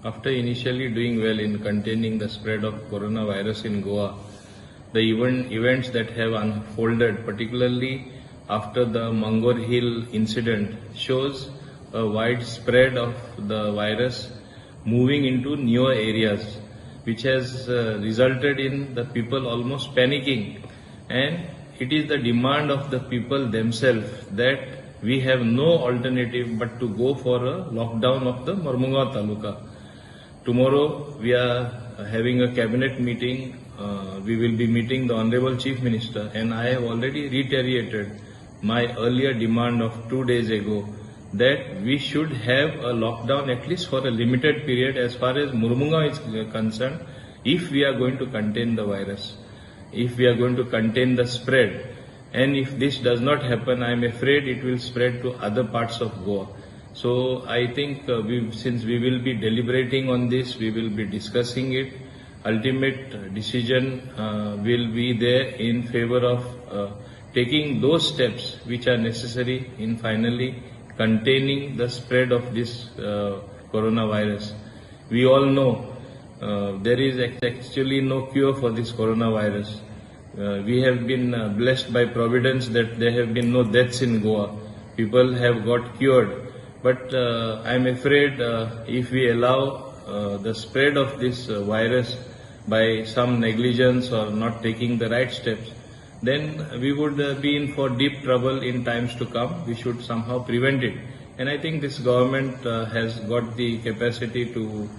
After initially doing well in containing the spread of coronavirus in Goa, the events that have unfolded, particularly after the Mangor Hill incident, shows a wide spread of the virus moving into newer areas, which has resulted in the people almost panicking. And it is the demand of the people themselves that we have no alternative but to go for a lockdown of the Mormungao Taluka. Tomorrow we are having a cabinet meeting. We will be meeting the Honorable Chief Minister, and I have already reiterated my earlier demand of 2 days ago that we should have a lockdown at least for a limited period as far as Mormungao is concerned, if we are going to contain the virus, if we are going to contain the spread. And if this does not happen, I am afraid it will spread to other parts of Goa. So I think since we will be deliberating on this, we will be discussing it. Ultimate decision will be there in favor of taking those steps which are necessary in finally containing the spread of this coronavirus. We all know there is actually no cure for this coronavirus. We have been blessed by Providence that there have been no deaths in Goa. People have got cured. But I am afraid if we allow the spread of this virus by some negligence or not taking the right steps, then we would be in for deep trouble in times to come. We should somehow prevent it. And I think this government has got the capacity to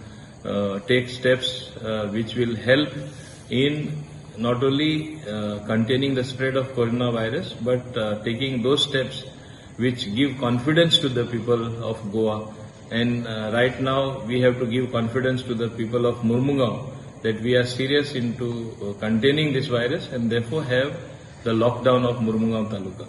take steps which will help in not only containing the spread of coronavirus, but taking those steps which give confidence to the people of Goa. And right now we have to give confidence to the people of Mormungao that we are serious into containing this virus and therefore have the lockdown of Mormungao Taluka.